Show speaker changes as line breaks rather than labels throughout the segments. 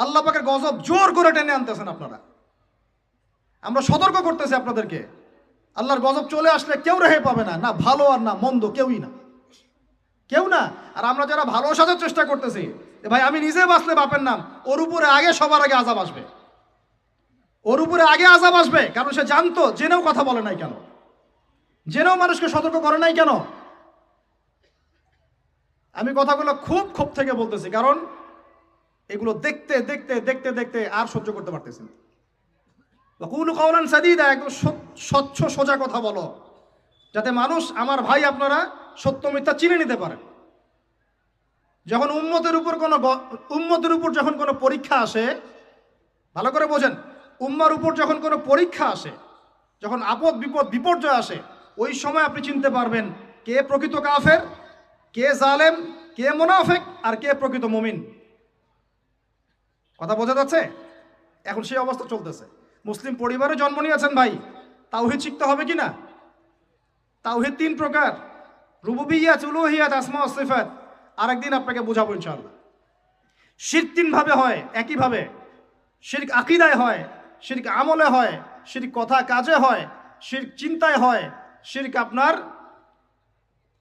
আল্লাহ পাকের গজব জোর করে টেনে আনতেছেন আপনারা। আমরা সতর্ক করতেছি আপনাদেরকে, আল্লাহর গজব চলে আসলে কেউ রেহাই পাবে না, না ভালো আর না মন্দ, কেউই না, কেউ না। আর আমরা যারা ভালো সাজার চেষ্টা করতেছি, ভাই আমি নিজে বাঁচলে বাপের নাম, ওর উপরে আগে সবার আগে আযাব আসবে, ওর উপরে আগে আযাব আসবে। কারণ সে জানতো, জেনেও কথা বলে নাই কেন, জেনেও মানুষকে সতর্ক করে নাই কেন। আমি কথাগুলো খুব ক্ষোভ থেকে বলতেছি, কারণ এগুলো দেখতে দেখতে দেখতে দেখতে আর সহ্য করতে পারতেছি না। কুলু কাওলান সাদীদা, একদম স্বচ্ছ সোজা কথা বলো, যাতে মানুষ, আমার ভাই আপনারা সত্য মিথ্যা চিনে নিতে পারেন। যখন উম্মতের উপর যখন কোনো পরীক্ষা আসে, ভালো করে বোঝেন, উম্মার উপর যখন কোনো পরীক্ষা আসে, যখন আপদ বিপদ বিপর্যয় আসে, ওই সময় আপনি চিনতে পারবেন কে প্রকৃত কাফের, কে জালেম, কে মুনাফিক, আর কে প্রকৃত মুমিন। কথা বোঝা যাচ্ছে? এখন সেই অবস্থা চলতেছে। মুসলিম পরিবারে জন্ম নিয়েছেন ভাই, তাওহীদ শিখতে হবে কি না? তাওহীদ 3 প্রকার, রুবুবিয়্যাত, উলুহিয়্যাত, আসমা ও সিফাত। আরেকদিন আপনাকে বোঝাবো ইনশাআল্লাহ। শিরক 3 ভাবে হয়, একইভাবে। শিরক আকীদায় হয়, শিরক আমলে হয়, শিরক কথা কাজে হয়, শিরক চিন্তায় হয়, শিরক আপনার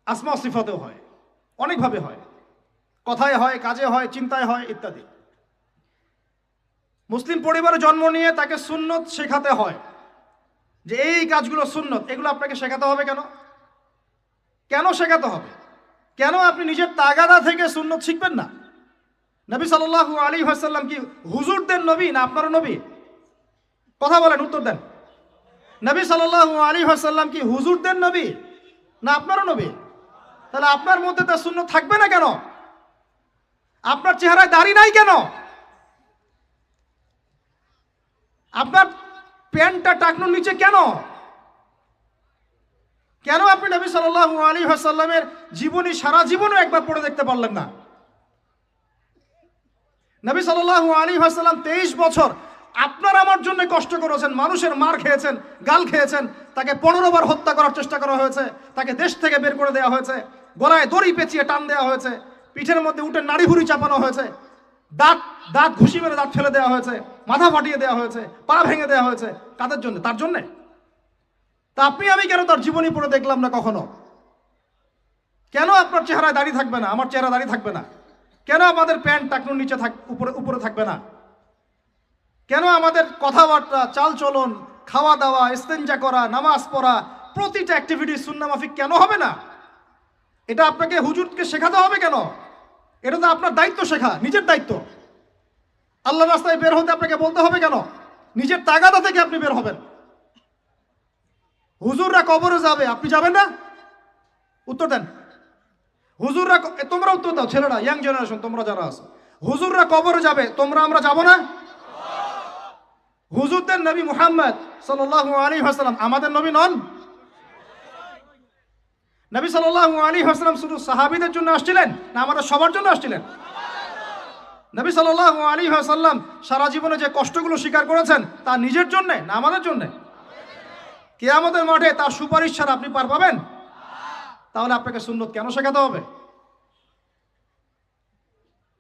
আসমা ও সিফাতেও হয়, অনেকভাবে হয়। কথায় হয়, কাজে হয়, চিন্তায় হয়, ইত্যাদি। মুসলিম পরিবারে জন্ম নিয়ে তাকে সুন্নত শেখাতে হয়, যে এই কাজগুলো সুন্নত, এগুলো আপনাকে শেখাতে হবে কেন? কেন শেখাতে হবে? কেন আপনি নিজের তাগাদা থেকে সুন্নত শিখবেন না? নবী সাল্লাল্লাহু আলাইহি ওয়াসাল্লাম কি হুজুরদের নবী না আপনার নবী? কথা বলেন, উত্তর দেন। নবী সাল্লাল্লাহু আলাইহি ওয়াসাল্লাম কি হুজুরদের নবী না আপনারও নবী? তাহলে আপনার মধ্যে তার সুন্নত থাকবে না কেন? আপনার চেহারায় দাড়ি নাই কেন? আপনার প্যান্টটা টাকনুর নিচে কেন? কেন আপনি নবী সাল্লাল্লাহু আলাইহি ওয়াসাল্লামের জীবনী সারা জীবনও একবার পড়ে দেখতে পারলেন না? নবী সাল্লাল্লাহু আলাইহি ওয়াসাল্লাম 23 বছর আপনার আমার জন্য কষ্ট করেছেন, মানুষের মার খেয়েছেন, গাল খেয়েছেন, তাকে 15 বার হত্যা করার চেষ্টা করা হয়েছে, তাকে দেশ থেকে বের করে দেওয়া হয়েছে, গলায় দড়ি পেঁচিয়ে টান দেওয়া হয়েছে, পিঠের মধ্যে উটের নাড়ি ভুঁড়ি চাপানো হয়েছে, দাঁত ঘুষি মেরে দাঁত ফেলে দেওয়া হয়েছে, মাথা ফাটিয়ে দেওয়া হয়েছে, পা ভেঙে দেওয়া হয়েছে। কাদের জন্য? তার জন্যে। তা আপনি আমি কেন তার জীবনী পড়ে দেখলাম না কখনো? কেন আপনার চেহারায় দাড়ি থাকবে না, আমার চেহারা দাড়ি থাকবে না? কেন আমাদের প্যান্ট টাকনুর নিচে উপরে থাকবে না? কেন আমাদের কথাবার্তা, চাল চলন, খাওয়া দাওয়া, ইস্তেঞ্জা করা, নামাজ পড়া, প্রতিটা অ্যাক্টিভিটি সুন্নাহ মাফিক কেন হবে না? এটা আপনাকে হুজুরকে শেখাতে হবে কেন? এটা তো আপনার দায়িত্ব শেখা, নিজের দায়িত্ব। আল্লাহর রাস্তায় বের হতে আপনাকে বলতে হবে কেন? নিজের তাগাদা থেকে আপনি বের হবেন। হুজুররা কবরে যাবে, আপনি যাবেন না? উত্তর দেন। হুজুররা, তোমরা উত্তর দাও, ছেলেরা, ইয়াং জেনারেশন তোমরা যারা আছো, হুজুররা কবরে যাবে, আমরা যাব না? হুজুরদের নবী মুহাম্মদ সাল্লাল্লাহু আলাইহি ওয়াসাল্লাম আমাদের নবী নন? নবী সাল্লাল্লাহু আলাইহি ওয়াসাল্লাম শুধু সাহাবীদের জন্য আসছিলেন না আমাদের সবার জন্য আসছিলেন? নবী সাল্লাল্লাহু আলাইহি ওয়াসাল্লাম সারা জীবনে যে কষ্টগুলো স্বীকার করেছেন তা নিজের জন্য না আমাদের জন্য? কিয়ামতের মাঠে তার সুপারিশ ছাড়া আপনি পার পাবেন? তাহলে আপনাকে সুন্নত কেন শেখাতে হবে?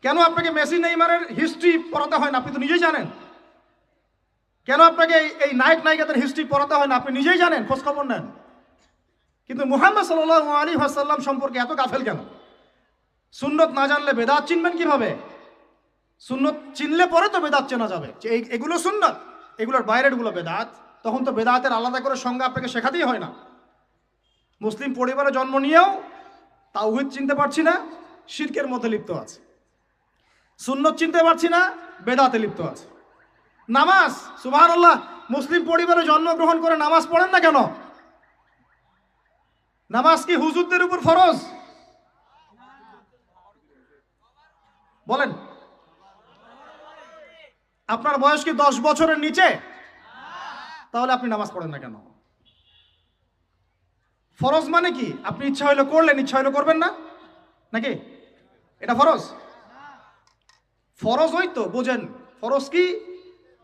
কেন আপনাকে মেসি নেইমারের হিস্ট্রি পড়াতে হয় না? আপনি তো নিজেই জানেন। কেন আপনাকে এই নায়িকাদের হিস্ট্রি পড়াতে হয় না? আপনি নিজেই জানেন, খোঁজ খবর নেন। কিন্তু মুহাম্মদ সাল্লাল্লাহু আলাইহি ওয়াসাল্লাম সম্পর্কে এত গাফেল কেন? সুন্নত না জানলে বেদাত চিনবেন কিভাবে? সুন্নত চিনলে পরে তো বেদাত চেনা যাবে যে এগুলো সুন্নত, এগুলোর বাইরের গুলো বেদাত। তখন তো বেদাতের আলাদা করে সংজ্ঞা আপনাকে শেখাতেই হয় না। মুসলিম পরিবারে জন্ম নিয়েও তাওহীদ চিনতে পারছি না, শিরকের মধ্যে লিপ্ত আছে। সুন্নত চিনতে পারছি না, বেদাতে লিপ্ত আছে। নামাজ, সুবহানাল্লাহ, মুসলিম পরিবারে জন্মগ্রহণ করে নামাজ পড়েন না কেন? নামাজ কি হুজুরদের উপর ফরজ? বলেন। আপনার বয়স কি 10 বছরের নিচে? তাহলে আপনি নামাজ পড়েন না কেন? ফরজ মানে কি? আপনি ইচ্ছা হইলো করলেন, ইচ্ছা হইলো করবেন না, নাকি? এটা ফরজ? ফরজ হইতো বুঝেন। ফরজ কি?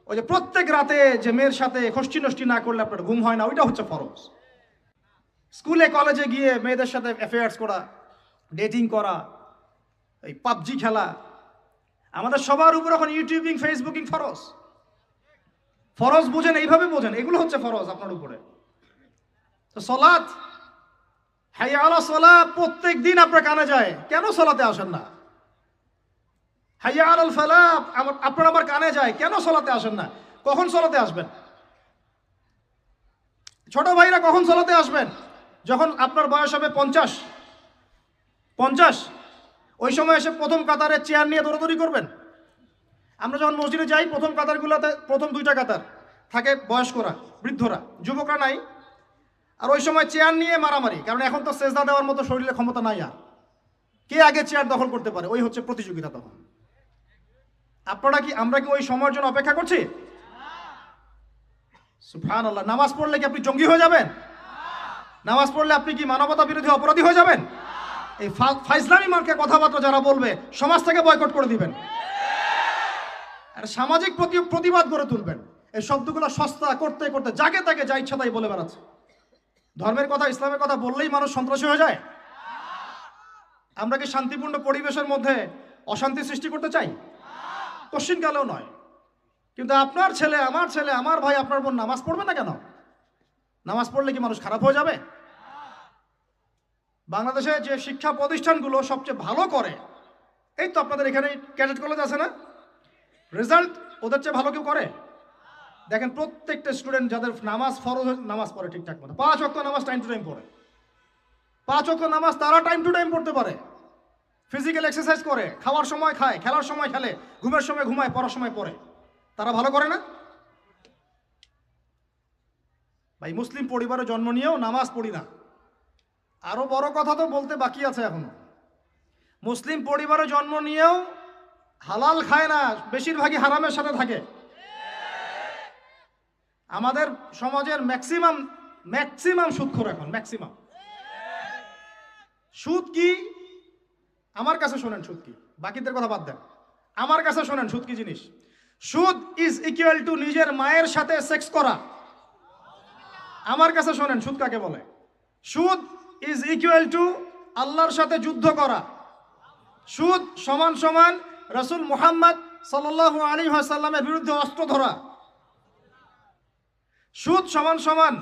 ওই যে প্রত্যেক রাতে যে মেয়ের সাথে খষ্টি নষ্টি না করলে আপনার ঘুম হয় না, ওইটা হচ্ছে ফরজ। স্কুলে কলেজে গিয়ে মেয়েদের সাথে অ্যাফেয়ার্স করা, ডেটিং করা, এই পাবজি খেলা, আমাদের সবার উপর এখন ইউটিউবিং, ফেসবুকিং ফরজ। ফরজ বুঝেন, এইভাবে বোঝেন, এগুলো হচ্ছে ফরজ আপনার উপরে। তো সলাত, হাইয়া আলা সালাহ প্রত্যেক দিন আপনার কানে যায়, কেন সলাতে আসেন না? হাইয়া আলাল ফালাহ আপনার আমার কানে যায়, কেন সলাতে আসেন না? কখন সলাতে আসবেন? ছোট ভাইরা কখন সলাতে আসবেন? যখন আপনার বয়স হবে 50, ওই সময় এসে প্রথম কাতারে চেয়ার নিয়ে দৌড়াদৌড়ি করবেন। আমরা যখন মসজিদে যাই, প্রথম কাতারগুলোতে প্রথম 2টা কাতার থাকে বয়স্করা, বৃদ্ধরা, যুবকরা নাই। আর ওই সময় চেয়ার নিয়ে মারামারি, কারণ এখন তো সেজদা দেওয়ার মতো শরীরে ক্ষমতা নাই। আর কে আগে চেয়ার দখল করতে পারে, ওই হচ্ছে প্রতিযোগিতা তখন। আমরা কি ওই সময়ের জন্য অপেক্ষা করছি? সুবহানাল্লাহ। নামাজ পড়লে কি আপনি জঙ্গি হয়ে যাবেন? নামাজ পড়লে আপনি কি মানবতা বিরোধী অপরাধী হয়ে যাবেন? এই ফাইজলামি মার্কে কথাবার্তা যারা বলবে, সমাজ থেকে বয়কট করে দিবেন আর সামাজিক প্রতিবাদ গড়ে তুলবেন। এই শব্দগুলো সস্তা করতে করতে যাকে তাকে যা ইচ্ছা তাই বলে বেড়াচ্ছে। ধর্মের কথা, ইসলামের কথা বললেই মানুষ সন্ত্রাসী হয়ে যায়। আমরা কি শান্তিপূর্ণ পরিবেশের মধ্যে অশান্তি সৃষ্টি করতে চাই? কোশ্চিনকালেও নয়। কিন্তু আপনার ছেলে, আমার ছেলে, আমার ভাই, আপনার বোন নামাজ পড়বে না কেন? নামাজ পড়লে কি মানুষ খারাপ হয়ে যাবে? বাংলাদেশে যে শিক্ষা প্রতিষ্ঠানগুলো সবচেয়ে ভালো করে, এই তো আপনাদের এখানে ক্যাডেট কলেজ আছে না, রেজাল্ট ওদের চেয়ে ভালো কেউ করে? দেখেন প্রত্যেকটা স্টুডেন্ট যাদের নামাজ ফরজ, নামাজ পড়ে ঠিকঠাক মতো, 5 ওয়াক্ত নামাজ টাইম টু টাইম পড়ে। 5 ওয়াক্ত নামাজ তারা টাইম টু টাইম পড়তে পারে, ফিজিক্যাল এক্সারসাইজ করে, খাওয়ার সময় খায়, খেলার সময় খেলে, ঘুমের সময় ঘুমায়, পড়ার সময় পড়ে। তারা ভালো করে না? ভাই, মুসলিম পরিবারে জন্ম নিয়েও নামাজ পড়ি না। আরো বড় কথা তো বলতে বাকি আছে এখনো। মুসলিম পরিবারে জন্ম নিয়েও হালাল খায় না, বেশিরভাগই হারামের সাথে থাকে। আমাদের সমাজের ম্যাক্সিমাম সুদখোর এখন, ম্যাক্সিমাম। সুদ কি? আমার কাছে শোনেন সুদ কি, বাকিদের কথা বাদ দেন। আমার কাছে শোনেন সুদ কি জিনিস। সুদ ইজ ইকুয়াল টু নিজের মায়ের সাথে সেক্স করা। আমার কাছে শোনেন সুদ কাকে বলে। সুদ ইজ ইকুয়াল টু আল্লাহর সাথে যুদ্ধ করা। সুদ সমান সমান রাসূল মুহাম্মদ সাল্লাল্লাহু আলাইহি ওয়াসাল্লামের বিরুদ্ধে অস্ত্র ধরা। সুদ সমান সমান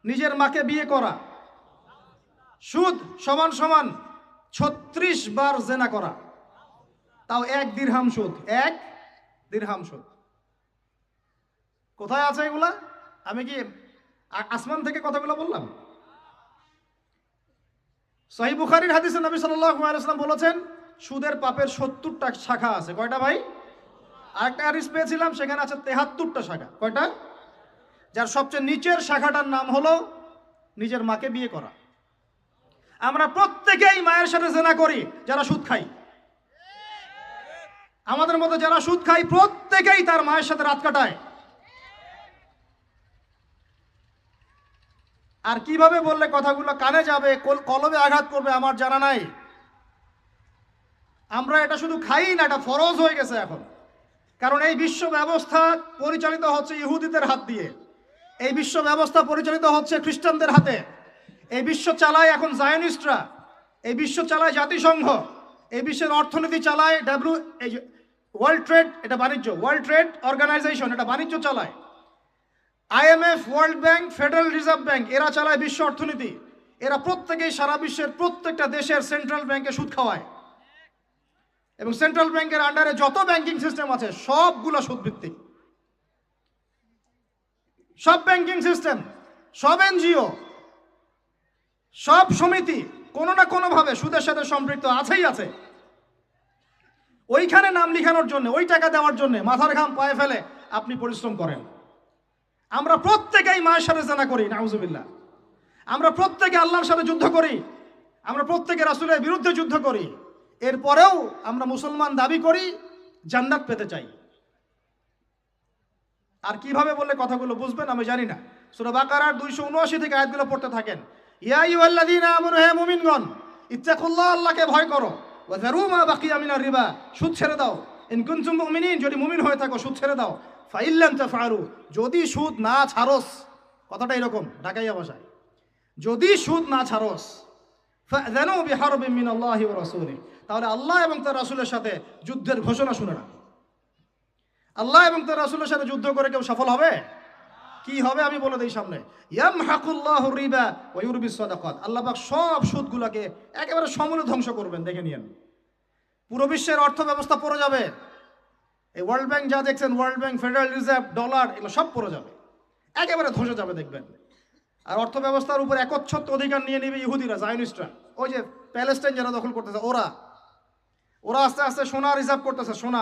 নিজের মাকে বিয়ে করা। সুদ সমান সমান 36 বার জেনা করা, তাও 1 দিরহাম সুদ। 1 দিরহাম সুদ। কোথায় আছে এগুলা? আমি কি আসমান থেকে কথাগুলো বললাম? সহিহ বুখারীর হাদিসে নবী সাল্লাল্লাহু আলাইহি ওয়াসাল্লাম বলেছেন, সুদের পাপের 70টা শাখা আছে। কয়টা ভাই? আরেকটা হাদিস পেয়েছিলাম, সেখানে আছে 73টা শাখা। কয়টা? যার সবচেয়ে নিচের শাখাটার নাম হলো নিজের মাকে বিয়ে করা। আমরা প্রত্যেকেই মায়ের সাথে জেনা করি যারা সুদ খাই। আমাদের মধ্যে যারা সুদ খাই প্রত্যেকেই তার মায়ের সাথে রাত কাটায়। আর কিভাবে বললে কথাগুলো কানে যাবে, কলবে আঘাত করবে আমার জানা নাই। আমরা এটা শুধু খাই না, এটা ফরজ হয়ে গেছে এখন। কারণ এই বিশ্ব ব্যবস্থা পরিচালিত হচ্ছে ইহুদিদের হাত দিয়ে, এই বিশ্ব ব্যবস্থা পরিচালিত হচ্ছে খ্রিস্টানদের হাতে, এই বিশ্ব চালায় এখন জায়নিস্টরা, এই বিশ্ব চালায় জাতিসংঘ, এই বিশ্বের অর্থনীতি চালায় ওয়ার্ল্ড ট্রেড, এটা বাণিজ্য, ওয়ার্ল্ড ট্রেড অর্গানাইজেশন, এটা বাণিজ্য চালায়। IMF, world bank, federal reserve bank, এরা চালায় বিশ্ব অর্থনীতি। এরা প্রত্যেকেই সারা বিশ্বের প্রত্যেকটা দেশের সেন্ট্রাল ব্যাংকে সুদ খাওয়ায়। এবং সেন্ট্রাল ব্যাংকের আন্ডারে যত ব্যাংকিং সিস্টেম আছে সবগুলো সুদ ভিত্তিক। সব ব্যাংকিং সিস্টেম, সব এনজিও, সব সমিতি কোনো না কোনো ভাবে সুদের সাথে সম্পৃক্ত আছেই আছে। ওইখানে নাম লিখানোর জন্য, ওই টাকা দেওয়ার জন্য মাথার ঘাম পায়ে ফেলে আপনি পরিশ্রম করেন। আমরা প্রত্যেকেই মায়ের সাথে জেনা করি, নাউজুবিল্লাহ। আমরা প্রত্যেকে আল্লাহর সাথে যুদ্ধ করি, আমরা প্রত্যেকে রাসূলের বিরুদ্ধে যুদ্ধ করি। এরপরেও আমরা মুসলমান দাবি করি, জান্নাত পেতে চাই। আর কিভাবে বললে কথাগুলো বুঝবেন আমি জানি না। সূরা বাকারার 279 থেকে আয়াতগুলো পড়তে থাকেন। ইয়া আইয়ুহাল্লাযীনা আমানু, হে মুমিনগণ, ইত্তাকুল্লাহ, আল্লাহকে ভয় করো, ওয়া যারু মা বাকিয়া মিনার রিবা, সুদ ছেড়ে দাও। ইন কুনতুম মুমিনিন, যদি মুমিন হয়ে থাকো সুদ ছেড়ে দাও। ফাইল্লাম তাফআলু, যদি সুদ না ছাড়োস, কথাটা এরকম ঢাকাইয়া ভাষায়, যদি সুদ না ছাড়োস, ফাযানু বিহারবিন মিনাল্লাহি ওয়া রাসূলিহি, তাহলে আল্লাহ এবং তার রাসূলের সাথে যুদ্ধের ঘোষণা শুনে না। আল্লাহ এবং তার রাসূলের সাথে যুদ্ধ করে কেউ সফল হবে? কি হবে আমি বলে দেই সামনে। ইয়ামহাকুল্লাহু রিবা ওয়া ইউরবিস সাদাকাত। আল্লাহ পাক সব সুদগুলোকে একেবারে সমূলে ধ্বংস করবেন, দেখে নিয়েন। পুরো বিশ্বের অর্থ ব্যবস্থা পড়ে যাবে। এই ওয়ার্ল্ড ব্যাংক যা দেখছেন, world bank, federal reserve, dollar, এগুলো সব পড়ে যাবে, একেবারে ধসে যাবে দেখবেন। আর অর্থ ব্যবস্থার উপর একচ্ছত্র অধিকার নিয়ে নেবে ইহুদিরা, জায়নিস্টরা। ওই যে প্যালেস্টাইন যারা দখল করতেছে, ওরা আস্তে আস্তে সোনা রিজার্ভ করতেছে, সোনা